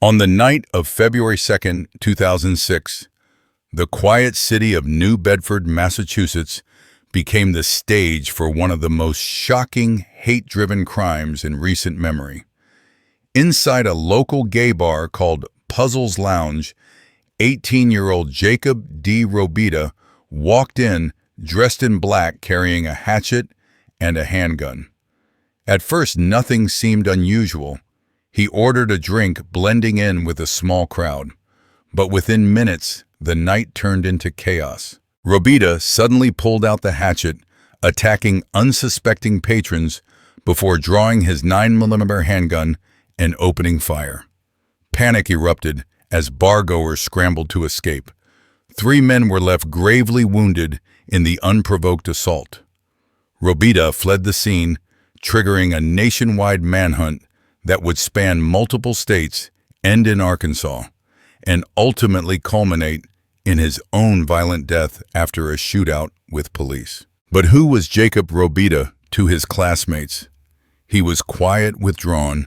On the night of February 2nd, 2006, the quiet city of New Bedford, Massachusetts, became the stage for one of the most shocking, hate-driven crimes in recent memory. Inside a local gay bar called Puzzles Lounge, 18-year-old Jacob D. Robida walked in dressed in black carrying a hatchet and a handgun. At first, nothing seemed unusual. He ordered a drink, blending in with a small crowd. But within minutes, the night turned into chaos. Robida suddenly pulled out the hatchet, attacking unsuspecting patrons before drawing his 9mm handgun and opening fire. Panic erupted as bargoers scrambled to escape. 3 men were left gravely wounded in the unprovoked assault. Robida fled the scene, triggering a nationwide manhunt that would span multiple states, end in Arkansas, and ultimately culminate in his own violent death after a shootout with police. But who was Jacob Robida to his classmates? He was quiet, withdrawn,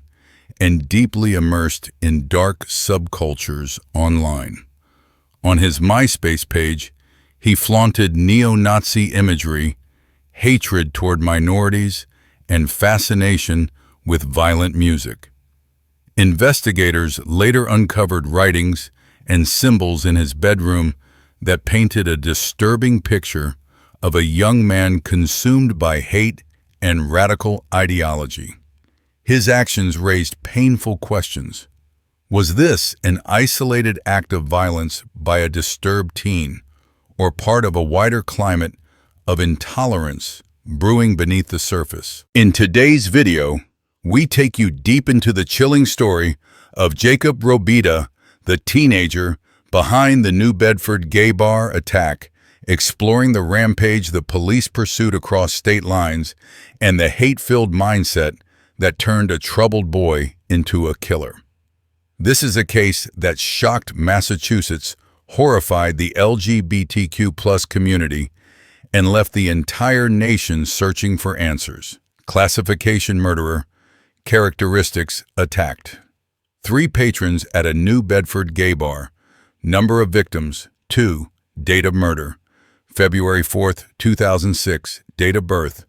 and deeply immersed in dark subcultures online. On his MySpace page, he flaunted neo-Nazi imagery, hatred toward minorities, and fascination with violent music. Investigators later uncovered writings and symbols in his bedroom that painted a disturbing picture of a young man consumed by hate and radical ideology. His actions raised painful questions. Was this an isolated act of violence by a disturbed teen, or part of a wider climate of intolerance brewing beneath the surface? In today's video, we take you deep into the chilling story of Jacob Robida, the teenager behind the New Bedford gay bar attack, exploring the rampage the police pursued across state lines and the hate-filled mindset that turned a troubled boy into a killer. This is a case that shocked Massachusetts, horrified the LGBTQ+ community, and left the entire nation searching for answers. Classification: murderer. Characteristics: attacked. 3 patrons at a New Bedford gay bar. Number of victims: 2. Date of murder: February 4th, 2006. Date of birth: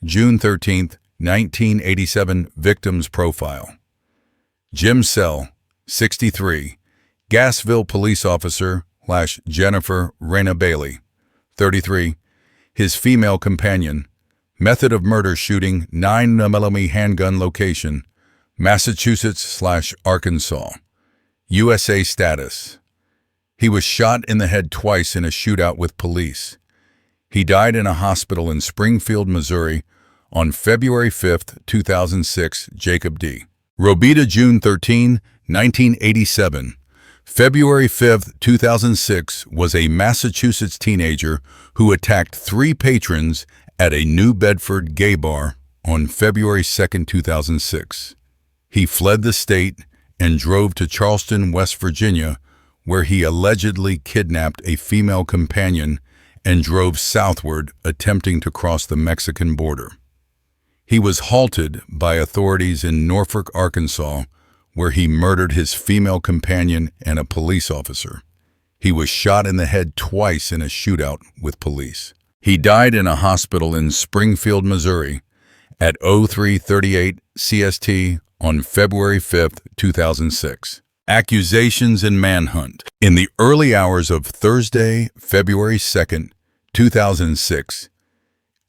June 13th, 1987. Victim's profile: Jim Sell, 63, Gassville police officer / Jennifer Rena Bailey, 33. His female companion. Method of murder: shooting, 9mm handgun. Location: Massachusetts / Arkansas. USA status: he was shot in the head twice in a shootout with police. He died in a hospital in Springfield, Missouri on February 5th, 2006. Jacob D. Robida, June 13, 1987. February 5th, 2006 was a Massachusetts teenager who attacked 3 patrons at a New Bedford gay bar on February 2nd, 2006. He fled the state and drove to Charleston, West Virginia, where he allegedly kidnapped a female companion and drove southward, attempting to cross the Mexican border. He was halted by authorities in Norfolk, Arkansas, where he murdered his female companion and a police officer. He was shot in the head twice in a shootout with police. He died in a hospital in Springfield, Missouri at 03:38 CST on February 5th, 2006. Accusations and manhunt. In the early hours of Thursday, February 2nd, 2006,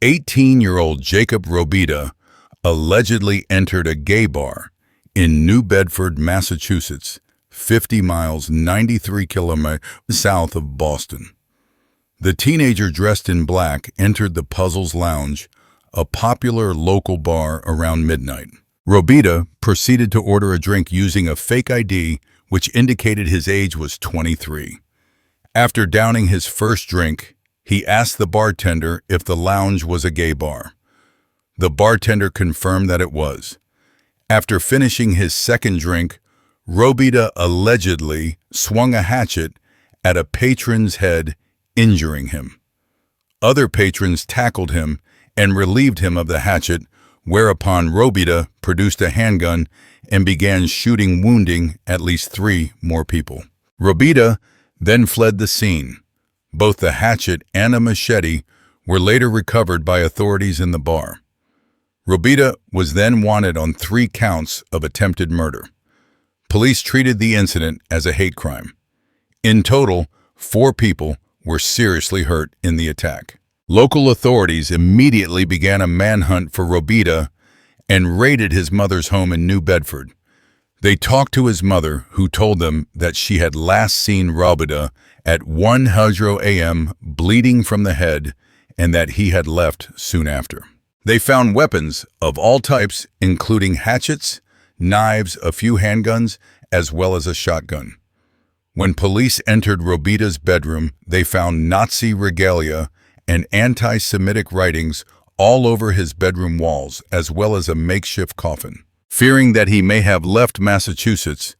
18-year-old Jacob Robida allegedly entered a gay bar in New Bedford, Massachusetts, 50 miles, 93 kilometers south of Boston. The teenager dressed in black entered the Puzzles Lounge, a popular local bar, around midnight. Robida proceeded to order a drink using a fake ID, which indicated his age was 23. After downing his first drink, he asked the bartender if the lounge was a gay bar. The bartender confirmed that it was. After finishing his second drink, Robida allegedly swung a hatchet at a patron's head, injuring him. Other patrons tackled him and relieved him of the hatchet, whereupon Robida produced a handgun and began shooting, wounding at least 3 more people. Robida then fled the scene. Both the hatchet and a machete were later recovered by authorities in the bar. Robida was then wanted on 3 counts of attempted murder. Police treated the incident as a hate crime. In total, 4 people were seriously hurt in the attack. Local authorities immediately began a manhunt for Robida and raided his mother's home in New Bedford. They talked to his mother, who told them that she had last seen Robida at 1:00 a.m. bleeding from the head and that he had left soon after. They found weapons of all types, including hatchets, knives, a few handguns, as well as a shotgun. When police entered Robida's bedroom, they found Nazi regalia and anti-Semitic writings all over his bedroom walls, as well as a makeshift coffin. Fearing that he may have left Massachusetts,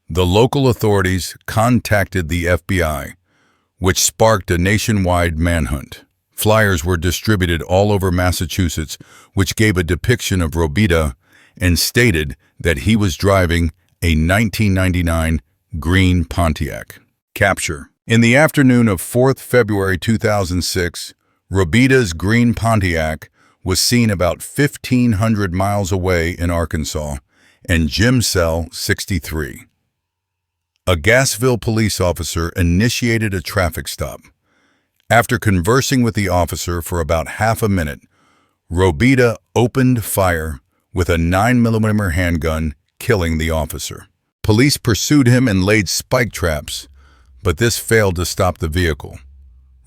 the local authorities contacted the FBI, which sparked a nationwide manhunt. Flyers were distributed all over Massachusetts, which gave a depiction of Robida and stated that he was driving a 1999 green Pontiac. Capture. In the afternoon of 4th February 2006, Robida's green Pontiac was seen about 1,500 miles away in Arkansas and Gym Cell 63. A Gassville police officer initiated a traffic stop. After conversing with the officer for about half a minute, Robida opened fire with a 9mm handgun, killing the officer. Police pursued him and laid spike traps, but this failed to stop the vehicle.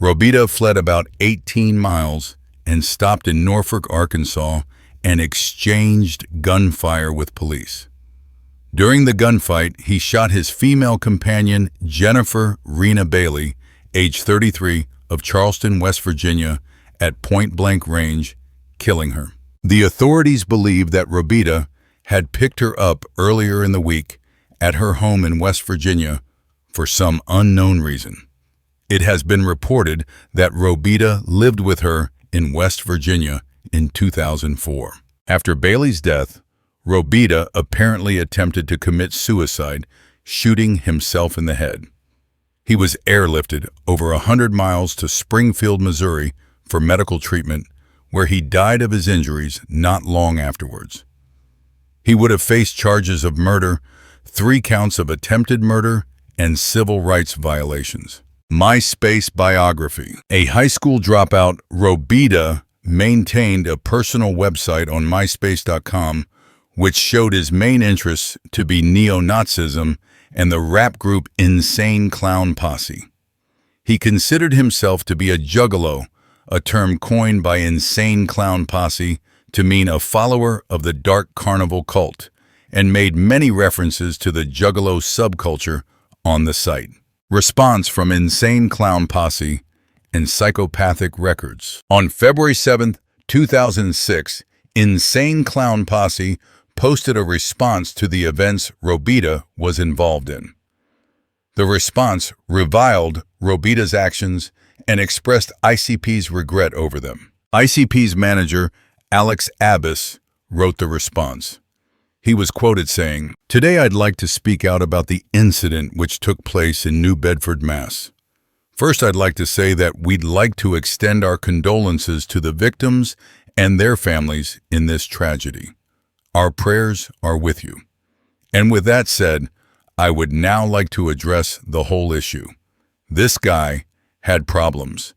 Robida fled about 18 miles and stopped in Norfolk, Arkansas, and exchanged gunfire with police. During the gunfight, he shot his female companion, Jennifer Rena Bailey, age 33, of Charleston, West Virginia, at point-blank range, killing her. The authorities believe that Robida had picked her up earlier in the week at her home in West Virginia for some unknown reason. It has been reported that Robida lived with her in West Virginia in 2004. After Bailey's death, Robida apparently attempted to commit suicide, shooting himself in the head. He was airlifted over 100 miles to Springfield, Missouri for medical treatment, where he died of his injuries not long afterwards. He would have faced charges of murder, 3 counts of attempted murder, and civil rights violations. MySpace biography. A high school dropout, Robida maintained a personal website on MySpace.com, which showed his main interests to be neo-Nazism and the rap group Insane Clown Posse. He considered himself to be a juggalo, a term coined by Insane Clown Posse to mean a follower of the dark carnival cult, and made many references to the juggalo subculture on the site. Response from Insane Clown Posse and Psychopathic Records. On February 7, 2006, Insane Clown Posse posted a response to the events Robida was involved in. The response reviled Robida's actions and expressed ICP's regret over them. ICP's manager, Alex Abbas, wrote the response. He was quoted saying, "Today I'd like to speak out about the incident which took place in New Bedford, Mass. First, I'd like to say that we'd like to extend our condolences to the victims and their families in this tragedy. Our prayers are with you. And with that said, I would now like to address the whole issue. This guy had problems.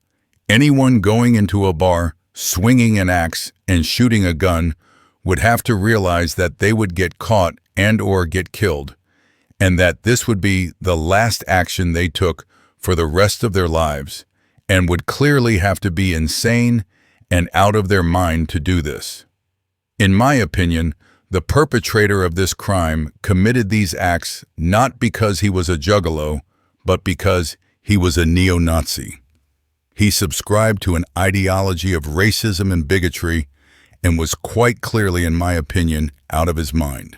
Anyone going into a bar, swinging an axe, and shooting a gun would have to realize that they would get caught and/or get killed, and that this would be the last action they took for the rest of their lives, and would clearly have to be insane and out of their mind to do this. In my opinion, the perpetrator of this crime committed these acts not because he was a juggalo, but because he was a neo-Nazi. He subscribed to an ideology of racism and bigotry and was quite clearly, in my opinion, out of his mind.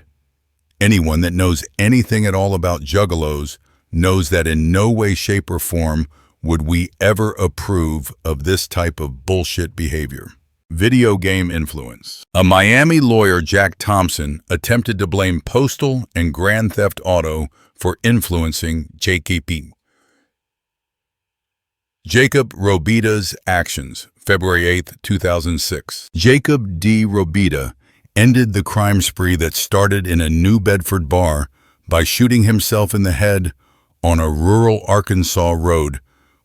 Anyone that knows anything at all about juggalos knows that in no way, shape, or form would we ever approve of this type of bullshit behavior. Video game influence. A Miami lawyer, Jack Thompson, attempted to blame Postal and Grand Theft Auto for influencing Jacob Robida's actions. February 8, 2006. Jacob D. Robida ended the crime spree that started in a New Bedford bar by shooting himself in the head on a rural Arkansas road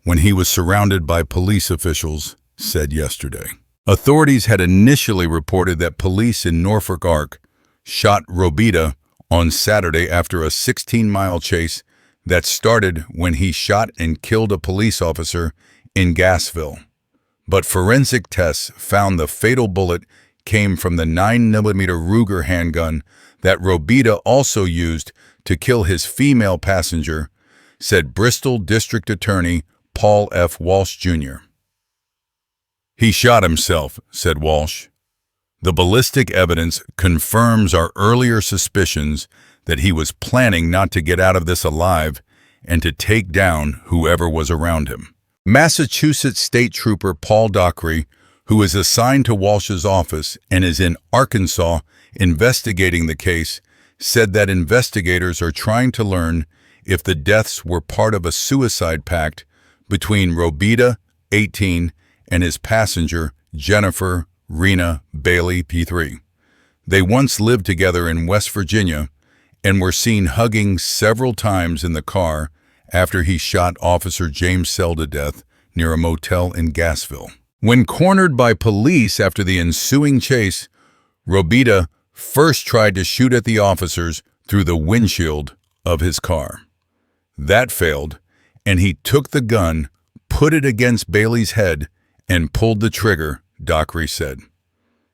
when he was surrounded by police officials, said yesterday. Authorities had initially reported that police in Norfolk Ark shot Robida on Saturday after a 16-mile chase that started when he shot and killed a police officer in Gassville. But forensic tests found the fatal bullet came from the 9mm Ruger handgun that Robida also used to kill his female passenger, said Bristol District Attorney Paul F. Walsh, Jr. He shot himself, said Walsh. The ballistic evidence confirms our earlier suspicions that he was planning not to get out of this alive and to take down whoever was around him. Massachusetts State Trooper Paul Dockery, who is assigned to Walsh's office and is in Arkansas investigating the case, said that investigators are trying to learn if the deaths were part of a suicide pact between Robida, 18, and his passenger, Jennifer Rena Bailey, P3. They once lived together in West Virginia and were seen hugging several times in the car after he shot Officer James Sell to death near a motel in Gassville. When cornered by police after the ensuing chase, Robida first tried to shoot at the officers through the windshield of his car. That failed, and he took the gun, put it against Bailey's head, and pulled the trigger, Dockery said.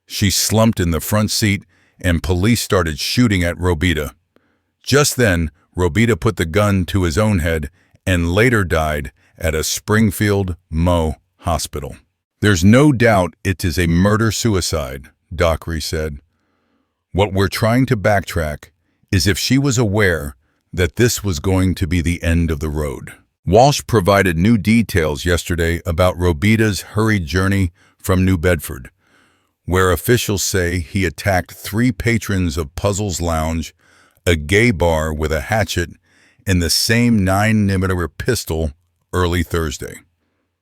She slumped in the front seat, and police started shooting at Robida. Just then, Robida put the gun to his own head and later died at a Springfield Mo hospital. There's no doubt it is a murder-suicide, Dockery said. What we're trying to backtrack is if she was aware that this was going to be the end of the road. Walsh provided new details yesterday about Robida's hurried journey from New Bedford, where officials say he attacked 3 patrons of Puzzles Lounge, a gay bar, with a hatchet and the same 9mm pistol early Thursday.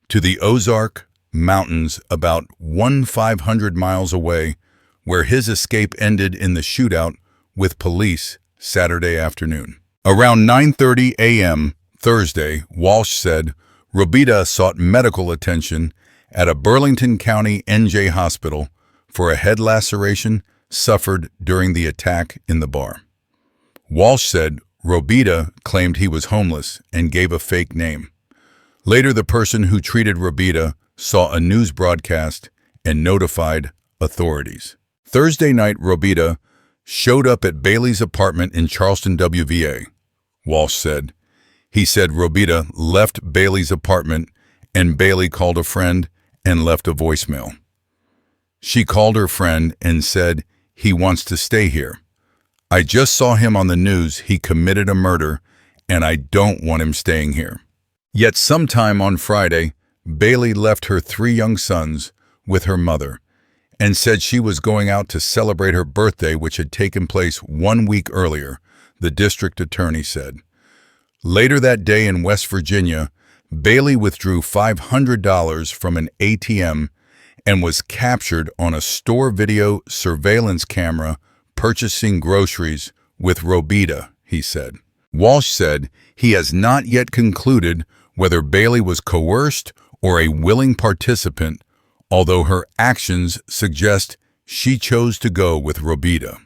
To the Ozark Mountains, about 1,500 miles away, where his escape ended in the shootout with police Saturday afternoon. Around 9:30 a.m. Thursday, Walsh said Robida sought medical attention at a Burlington County NJ hospital for a head laceration suffered during the attack in the bar. Walsh said Robida claimed he was homeless and gave a fake name. Later, the person who treated Robida saw a news broadcast and notified authorities. Thursday night, Robida showed up at Bailey's apartment in Charleston, WVA, Walsh said. He said Robida left Bailey's apartment and Bailey called a friend and left a voicemail. She called her friend and said, "He wants to stay here. I just saw him on the news. He committed a murder, and I don't want him staying here." Yet sometime on Friday, Bailey left her 3 young sons with her mother and said she was going out to celebrate her birthday, which had taken place 1 week earlier, the district attorney said. Later that day in West Virginia, Bailey withdrew $500 from an ATM and was captured on a store video surveillance camera purchasing groceries with Robida, he said. Walsh said he has not yet concluded whether Bailey was coerced or a willing participant, although her actions suggest she chose to go with Robida.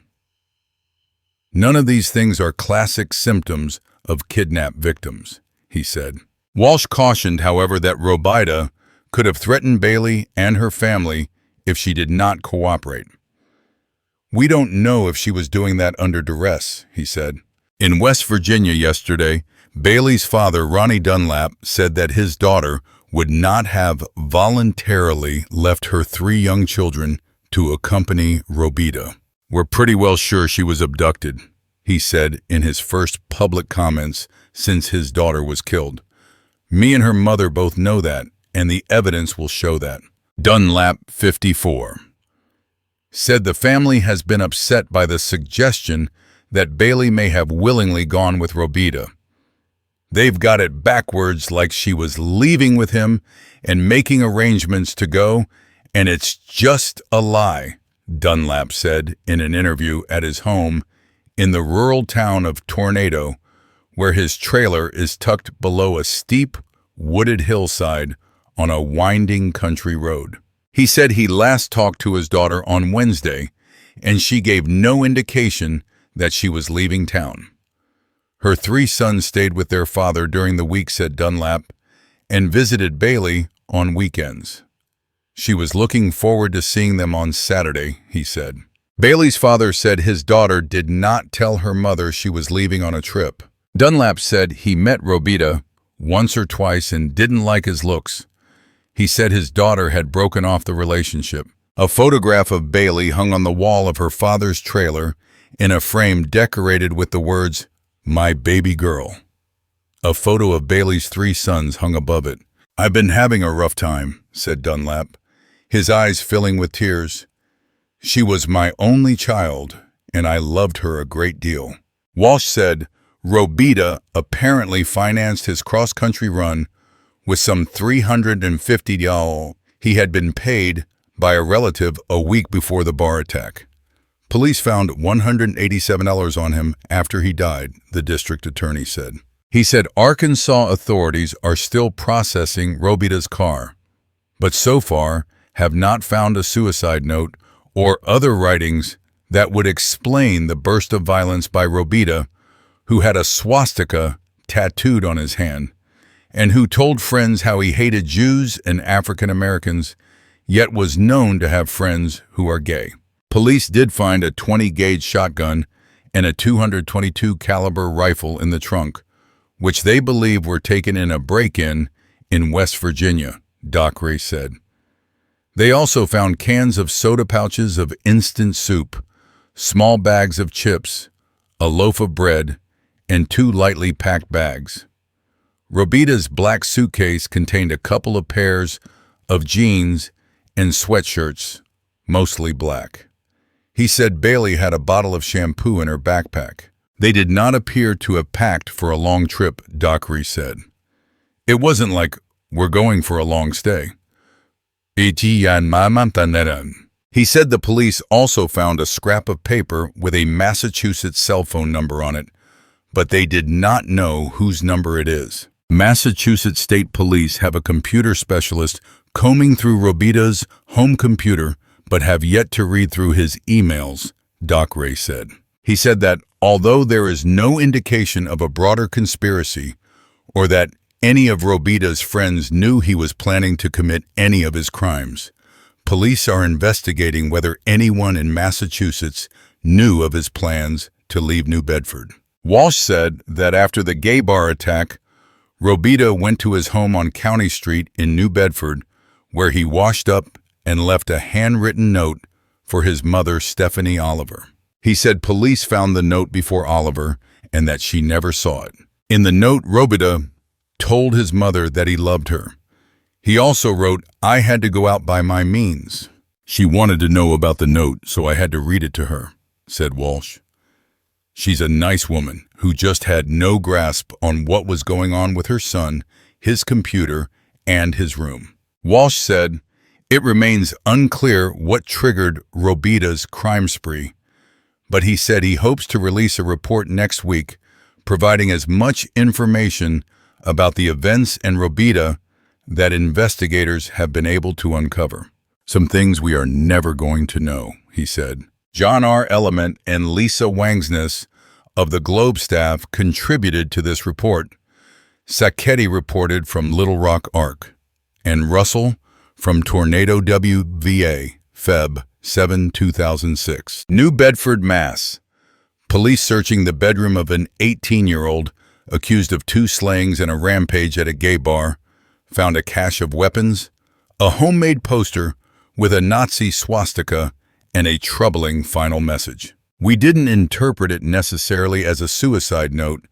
None of these things are classic symptoms of kidnapped victims, he said. Walsh cautioned, however, that Robida could have threatened Bailey and her family if she did not cooperate. "We don't know if she was doing that under duress," he said. In West Virginia yesterday, Bailey's father, Ronnie Dunlap, said that his daughter would not have voluntarily left her 3 young children to accompany Robida. "We're pretty well sure she was abducted," he said in his first public comments since his daughter was killed. "Me and her mother both know that, and the evidence will show that." Dunlap, 54, said the family has been upset by the suggestion that Bailey may have willingly gone with Robida. They've got it backwards, like she was leaving with him and making arrangements to go, and it's just a lie, Dunlap said in an interview at his home in the rural town of Tornado, where his trailer is tucked below a steep, wooded hillside on a winding country road. He said he last talked to his daughter on Wednesday, and she gave no indication that she was leaving town. Her 3 sons stayed with their father during the week, said Dunlap, and visited Bailey on weekends. She was looking forward to seeing them on Saturday, he said. Bailey's father said his daughter did not tell her mother she was leaving on a trip. Dunlap said he met Robida once or twice and didn't like his looks. He said his daughter had broken off the relationship. A photograph of Bailey hung on the wall of her father's trailer in a frame decorated with the words, "My baby girl." A photo of Bailey's 3 sons hung above it. "I've been having a rough time," said Dunlap, his eyes filling with tears. "She was my only child, and I loved her a great deal." Walsh said Robida apparently financed his cross-country run with some $350 he had been paid by a relative a week before the bar attack. Police found $187 on him after he died, the district attorney said. He said Arkansas authorities are still processing Robida's car, but so far have not found a suicide note or other writings that would explain the burst of violence by Robida, who had a swastika tattooed on his hand, and who told friends how he hated Jews and African Americans, yet was known to have friends who are gay. Police did find a 20-gauge shotgun and a .222 caliber rifle in the trunk, which they believe were taken in a break-in in West Virginia, Doc Ray said. They also found cans of soda pouches of instant soup, small bags of chips, a loaf of bread, and 2 lightly packed bags. Robida's black suitcase contained a couple of pairs of jeans and sweatshirts, mostly black. He said Bailey had a bottle of shampoo in her backpack. They did not appear to have packed for a long trip, Dockery said. It wasn't like, we're going for a long stay. He said the police also found a scrap of paper with a Massachusetts cell phone number on it, but they did not know whose number it is. Massachusetts State Police have a computer specialist combing through Robida's home computer, but have yet to read through his emails, Doc Ray said. He said that although there is no indication of a broader conspiracy or that any of Robida's friends knew he was planning to commit any of his crimes, police are investigating whether anyone in Massachusetts knew of his plans to leave New Bedford. Walsh said that after the gay bar attack, Robida went to his home on County Street in New Bedford, where he washed up and left a handwritten note for his mother, Stephanie Oliver. He said police found the note before Oliver and that she never saw it. In the note, Robida told his mother that he loved her. He also wrote, "I had to go out by my means. She wanted to know about the note, so I had to read it to her," said Walsh. She's a nice woman who just had no grasp on what was going on with her son, his computer, and his room. Walsh said, it remains unclear what triggered Robida's crime spree, but he said he hopes to release a report next week, providing as much information about the events and Robida that investigators have been able to uncover. Some things we are never going to know, he said. John R. Element and Lisa Wangsness of the Globe staff contributed to this report. Sacchetti reported from Little Rock Arc, and Russell from Tornado WVA, Feb. 7, 2006. New Bedford, Mass. Police searching the bedroom of an 18-year-old accused of 2 slayings and a rampage at a gay bar found a cache of weapons, a homemade poster with a Nazi swastika, and a troubling final message. We didn't interpret it necessarily as a suicide note,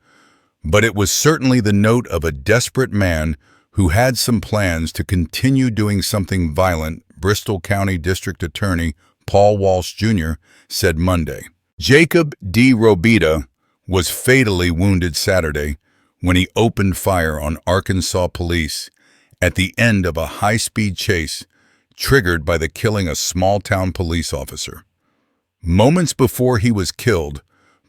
but it was certainly the note of a desperate man who had some plans to continue doing something violent, Bristol County District Attorney Paul Walsh Jr. said Monday. Jacob D. Robida was fatally wounded Saturday when he opened fire on Arkansas police at the end of a high-speed chase triggered by the killing a small-town police officer. Moments before he was killed,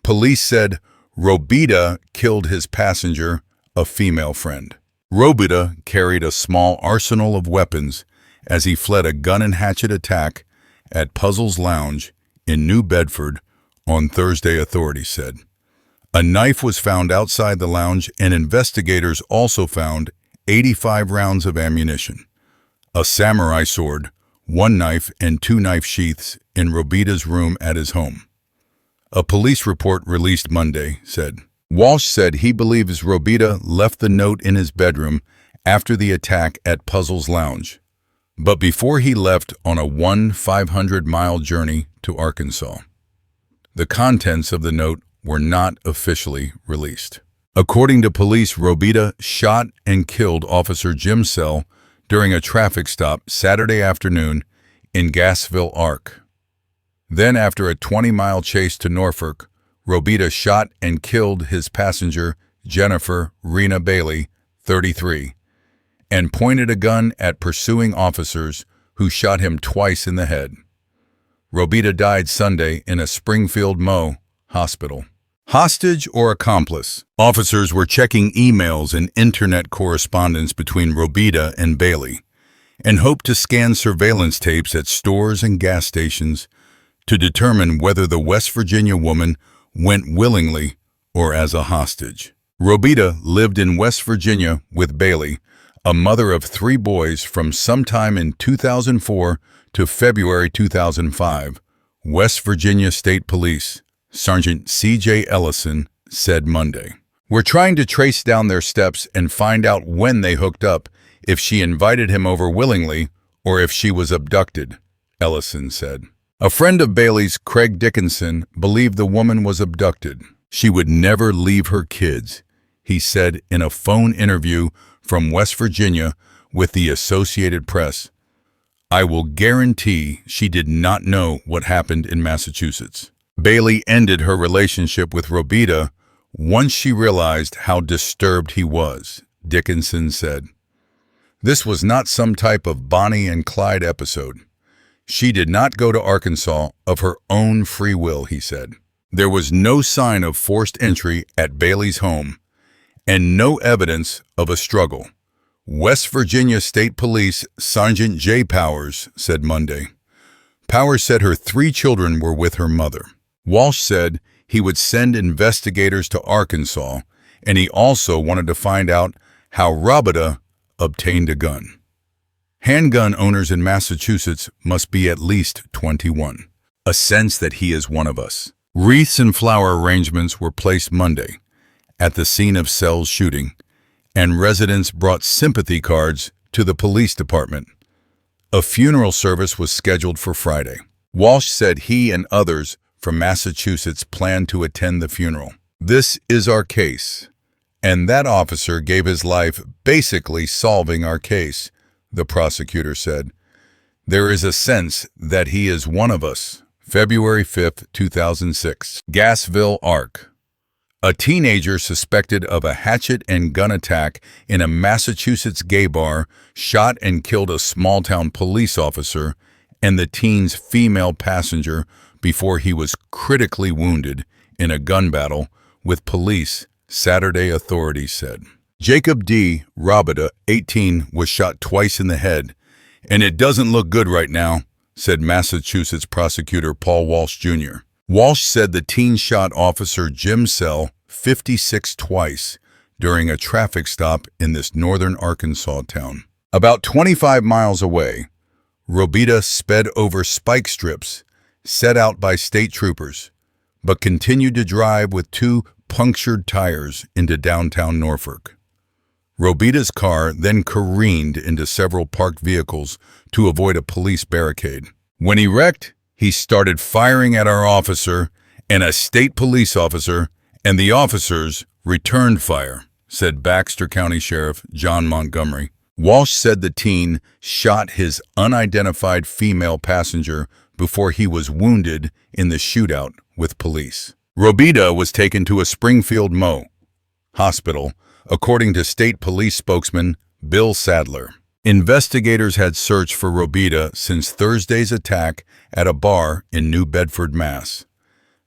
police said Robida killed his passenger, a female friend. Robida carried a small arsenal of weapons as he fled a gun and hatchet attack at Puzzle's Lounge in New Bedford on Thursday, authorities said. A knife was found outside the lounge, and investigators also found 85 rounds of ammunition, a samurai sword, one knife, and two knife sheaths in Robida's room at his home. A police report released Monday said. Walsh said he believes Robida left the note in his bedroom after the attack at Puzzle's Lounge, but before he left on a 500-mile journey to Arkansas. The contents of the note were not officially released. According to police, Robida shot and killed Officer Jim Sell during a traffic stop Saturday afternoon in Gassville, Ark. Then, after a 20-mile chase to Norfolk, Robida shot and killed his passenger, Jennifer Rena Bailey, 33, and pointed a gun at pursuing officers who shot him twice in the head. Robida died Sunday in a Springfield Mo hospital. Hostage or accomplice? Officers were checking emails and internet correspondence between Robida and Bailey and hoped to scan surveillance tapes at stores and gas stations to determine whether the West Virginia woman went willingly or as a hostage. Robida lived in West Virginia with Bailey, a mother of 3 boys, from sometime in 2004 to February 2005, West Virginia State Police Sergeant C.J. Ellison said Monday. We're trying to trace down their steps and find out when they hooked up, if she invited him over willingly or if she was abducted, Ellison said. A friend of Bailey's, Craig Dickinson, believed the woman was abducted. She would never leave her kids, he said in a phone interview from West Virginia with the Associated Press. I will guarantee she did not know what happened in Massachusetts. Bailey ended her relationship with Robida once she realized how disturbed he was, Dickinson said. This was not some type of Bonnie and Clyde episode. She did not go to Arkansas of her own free will, he said. There was no sign of forced entry at Bailey's home and no evidence of a struggle, West Virginia State Police Sergeant J. Powers said Monday. Powers said her 3 children were with her mother. Walsh said he would send investigators to Arkansas, and he also wanted to find out how Robida obtained a gun. Handgun owners in Massachusetts must be at least 21. A sense that he is one of us. Wreaths and flower arrangements were placed Monday at the scene of Sell's shooting, and residents brought sympathy cards to the police department. A funeral service was scheduled for Friday. Walsh said he and others from Massachusetts planned to attend the funeral. This is our case, and that officer gave his life basically solving our case, the prosecutor said. There is a sense that he is one of us. February 5, 2006. Gassville, Ark. A teenager suspected of a hatchet and gun attack in a Massachusetts gay bar shot and killed a small-town police officer and the teen's female passenger before he was critically wounded in a gun battle with police, Saturday, authorities said. Jacob D. Robida, 18, was shot twice in the head, and it doesn't look good right now, said Massachusetts prosecutor Paul Walsh Jr. Walsh said the teen shot Officer Jim Sell, 56, twice during a traffic stop in this northern Arkansas town. About 25 miles away, Robida sped over spike strips set out by state troopers, but continued to drive with 2 punctured tires into downtown Norfolk. Robida's car then careened into several parked vehicles to avoid a police barricade. When he wrecked, he started firing at our officer and a state police officer, and the officers returned fire, said Baxter County Sheriff John Montgomery. Walsh said the teen shot his unidentified female passenger before he was wounded in the shootout with police. Robida was taken to a Springfield MO hospital, according to state police spokesman Bill Sadler. Investigators had searched for Robida since Thursday's attack at a bar in New Bedford, Mass.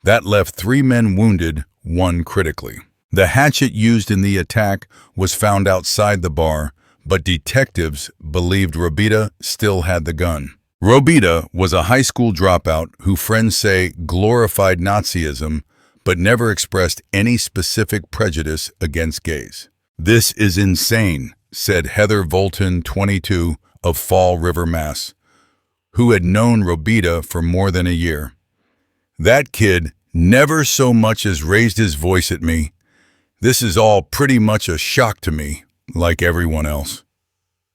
That left 3 men wounded, 1 critically. The hatchet used in the attack was found outside the bar, but detectives believed Robida still had the gun. Robida was a high school dropout who friends say glorified Nazism, but never expressed any specific prejudice against gays. "This is insane," said Heather Volton, 22, of Fall River, Mass., who had known Robida for more than a year. "That kid never so much as raised his voice at me. This is all pretty much a shock to me, like everyone else."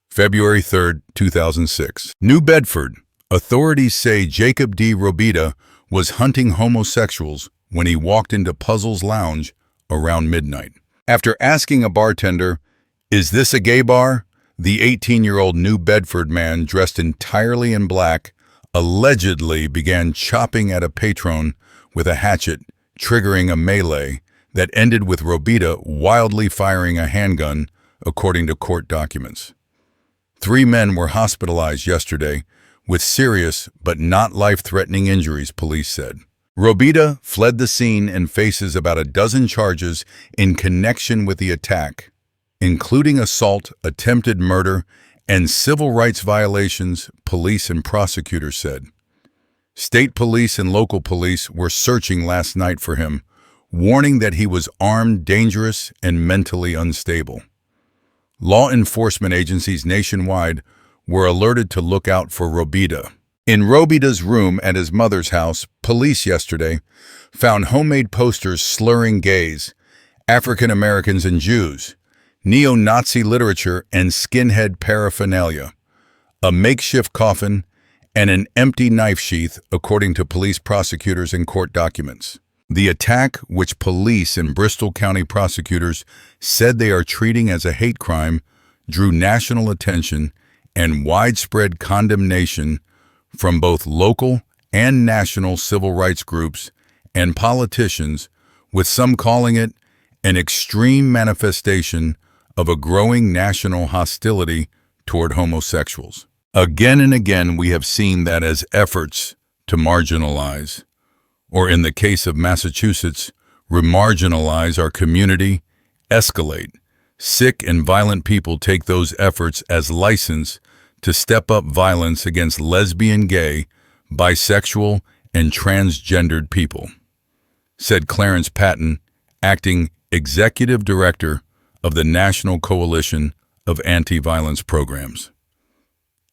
February 3, 2006. New Bedford. Authorities say Jacob D. Robida was hunting homosexuals when he walked into Puzzle's Lounge around midnight. After asking a bartender, "Is this a gay bar?" the 18-year-old New Bedford man, dressed entirely in black, allegedly began chopping at a patron with a hatchet, triggering a melee that ended with Robida wildly firing a handgun, according to court documents. 3 men were hospitalized yesterday with serious but not life-threatening injuries, police said. Robida fled the scene and faces about a dozen charges in connection with the attack, including assault, attempted murder, and civil rights violations, police and prosecutors said. State police and local police were searching last night for him, warning that he was armed, dangerous, and mentally unstable. Law enforcement agencies nationwide were alerted to look out for Robida. In Robida's room at his mother's house, police yesterday found homemade posters slurring gays, African Americans and Jews, neo-Nazi literature and skinhead paraphernalia, a makeshift coffin, and an empty knife sheath, according to police prosecutors and court documents. The attack, which police and Bristol County prosecutors said they are treating as a hate crime, drew national attention and widespread condemnation from both local and national civil rights groups and politicians, with some calling it an extreme manifestation of a growing national hostility toward homosexuals. Again and again, we have seen that as efforts to marginalize, or in the case of Massachusetts, remarginalize our community, escalate. Sick and violent people take those efforts as license to step up violence against lesbian, gay, bisexual, and transgendered people, said Clarence Patton, acting executive director of the National Coalition of Anti-Violence Programs.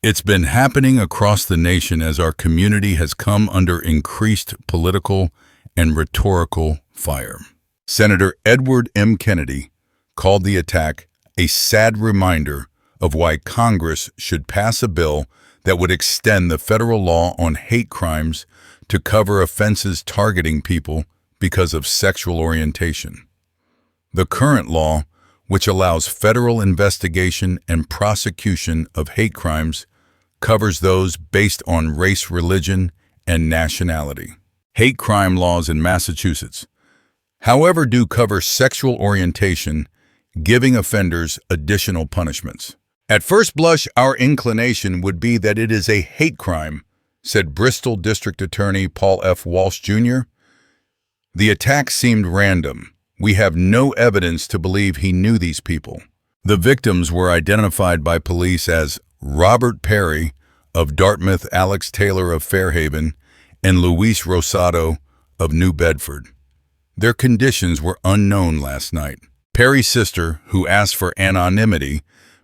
It's been happening across the nation as our community has come under increased political and rhetorical fire. Senator Edward M. Kennedy called the attack a sad reminder of why Congress should pass a bill that would extend the federal law on hate crimes to cover offenses targeting people because of sexual orientation. The current law, which allows federal investigation and prosecution of hate crimes, covers those based on race, religion, and nationality. Hate crime laws in Massachusetts, however, do cover sexual orientation, giving offenders additional punishments. At first blush, our inclination would be that it is a hate crime, said Bristol District Attorney Paul F. Walsh, Jr. The attack seemed random. We have no evidence to believe he knew these people. The victims were identified by police as Robert Perry of Dartmouth, Alex Taylor of Fairhaven, and Luis Rosado of New Bedford. Their conditions were unknown last night. Perry's sister, who asked for anonymity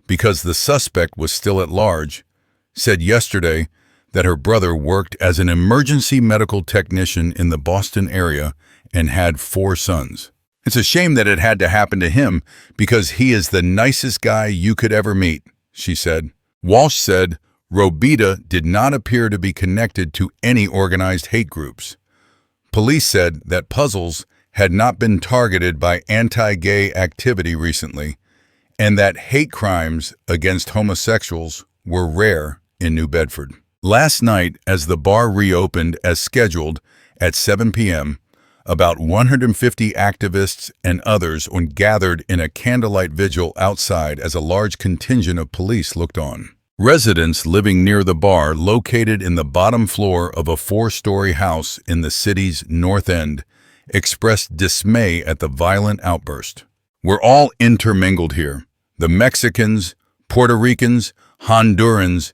because the suspect was still at large, said yesterday that her brother worked as an emergency medical technician in the Boston area and had 4 sons. It's a shame that it had to happen to him because he is the nicest guy you could ever meet, she said. Walsh said Robida did not appear to be connected to any organized hate groups. Police said that Puzzles had not been targeted by anti-gay activity recently, and that hate crimes against homosexuals were rare in New Bedford. Last night, as the bar reopened as scheduled at 7 p.m., about 150 activists and others gathered in a candlelight vigil outside as a large contingent of police looked on. Residents living near the bar, located in the bottom floor of a 4-story house in the city's north end, expressed dismay at the violent outburst. "We're all intermingled here. The Mexicans, Puerto Ricans, Hondurans,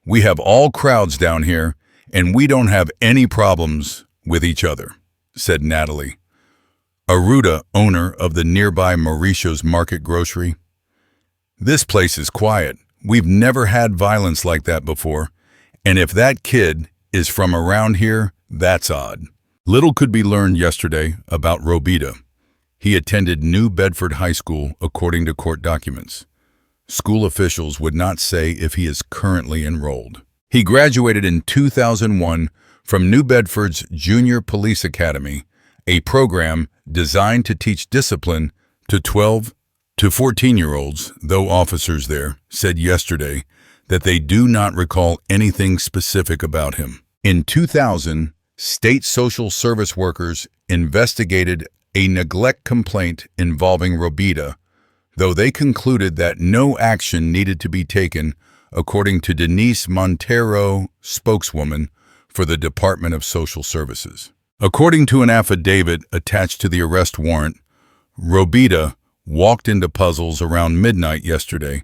we have all crowds down here, and we don't have any problems with each other," said Natalie, Aruda, owner of the nearby Mauricio's Market Grocery. "This place is quiet. We've never had violence like that before, and if that kid is from around here, that's odd." Little could be learned yesterday about Robida. He attended New Bedford High School, according to court documents. School officials would not say if he is currently enrolled. He graduated in 2001 from New Bedford's Junior Police Academy, a program designed to teach discipline to 12 to 14-year-olds, though officers there said yesterday that they do not recall anything specific about him. In 2000, state social service workers investigated a neglect complaint involving Robida, though they concluded that no action needed to be taken, according to Denise Montero, spokeswoman for the Department of Social Services. According to an affidavit attached to the arrest warrant, Robida walked into Puzzles around midnight yesterday,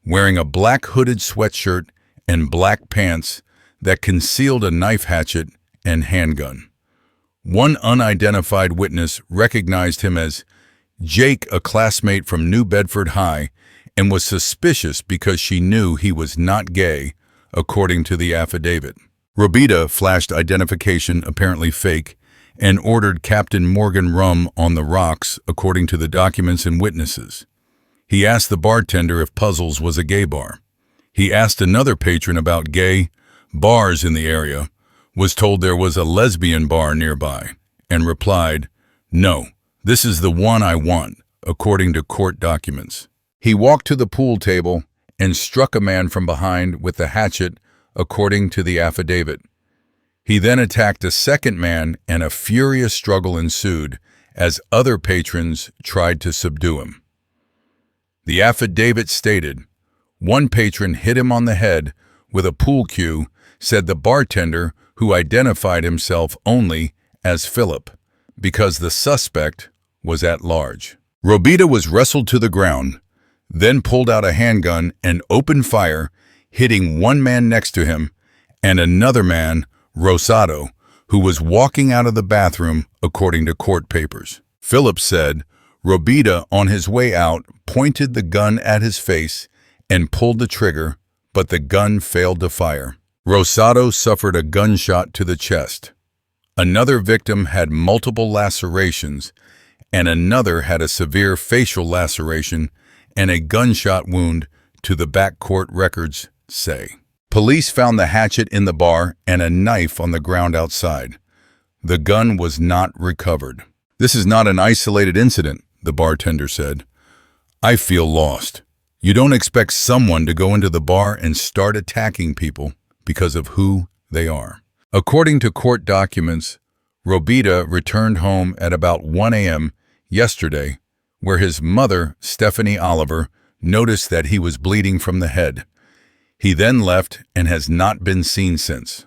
wearing a black hooded sweatshirt and black pants that concealed a knife hatchet and handgun. One unidentified witness recognized him as Jake, a classmate from New Bedford High, and was suspicious because she knew he was not gay, according to the affidavit. Robida flashed identification, apparently fake, and ordered Captain Morgan rum on the rocks, according to the documents and witnesses. He asked the bartender if Puzzles was a gay bar. He asked another patron about gay bars in the area, was told there was a lesbian bar nearby, and replied, "No, this is the one I want," according to court documents. He walked to the pool table and struck a man from behind with the hatchet, according to the affidavit. He then attacked a second man, and a furious struggle ensued as other patrons tried to subdue him. The affidavit stated, one patron hit him on the head with a pool cue, said the bartender, who identified himself only as Philip, because the suspect was at large. Robida was wrestled to the ground, then pulled out a handgun and opened fire, hitting one man next to him and another man, Rosado, who was walking out of the bathroom, according to court papers. Philip said Robida, on his way out, pointed the gun at his face and pulled the trigger, but the gun failed to fire. Rosado suffered a gunshot to the chest. Another victim had multiple lacerations, and another had a severe facial laceration and a gunshot wound to the back, court records say. Police found the hatchet in the bar and a knife on the ground outside. The gun was not recovered. "This is not an isolated incident," the bartender said. "I feel lost. You don't expect someone to go into the bar and start attacking people because of who they are." According to court documents, Robida returned home at about 1 a.m. yesterday, where his mother, Stephanie Oliver, noticed that he was bleeding from the head. He then left and has not been seen since.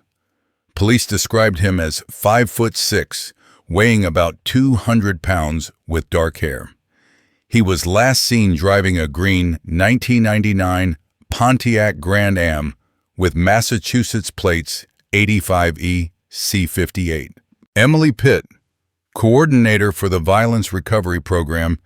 Police described him as 5'6", weighing about 200 pounds with dark hair. He was last seen driving a green 1999 Pontiac Grand Am with Massachusetts plates 85E C58. Emily Pitt, coordinator for the Violence Recovery Program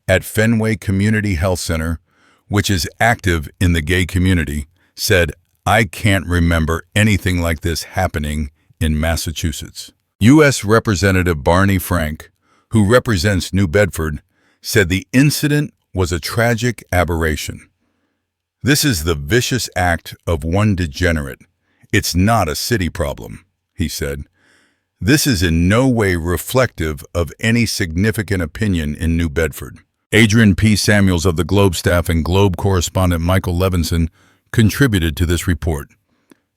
at Fenway Community Health Center, which is active in the gay community, said, "I can't remember anything like this happening in Massachusetts." U.S. Representative Barney Frank, who represents New Bedford, said the incident was a tragic aberration. "This is the vicious act of one degenerate. It's not a city problem," he said. "This is in no way reflective of any significant opinion in New Bedford. Adrian P. Samuels of the Globe staff and Globe correspondent Michael Levinson contributed to this report.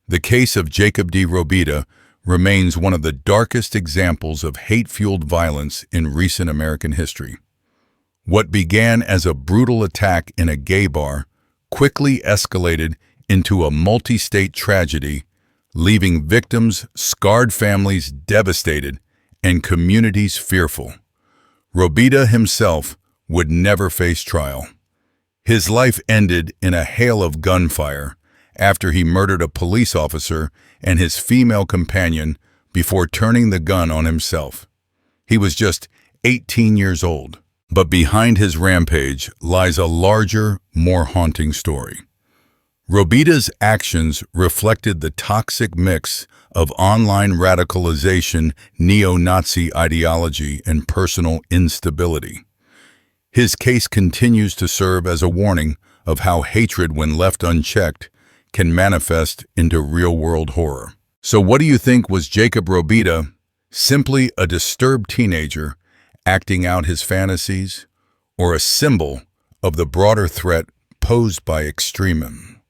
The case of Jacob D. Robida remains one of the darkest examples of hate-fueled violence in recent American history. What began as a brutal attack in a gay bar quickly escalated into a multi-state tragedy, leaving victims, scarred families devastated, and communities fearful. Robida himself would never face trial. His life ended in a hail of gunfire after he murdered a police officer and his female companion before turning the gun on himself. He was just 18 years old. But behind his rampage lies a larger, more haunting story. Robida's actions reflected the toxic mix of online radicalization, neo-Nazi ideology, and personal instability. His case continues to serve as a warning of how hatred, when left unchecked, can manifest into real-world horror. So what do you think? Was Jacob Robida simply a disturbed teenager acting out his fantasies, or a symbol of the broader threat posed by extremism?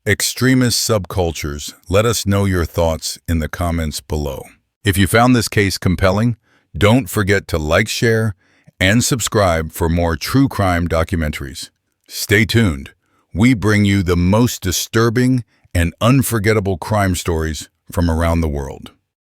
Extremist subcultures, let us know your thoughts in the comments below. If you found this case compelling, don't forget to like, share, and subscribe for more true crime documentaries. Stay tuned. We bring you the most disturbing and unforgettable crime stories from around the world.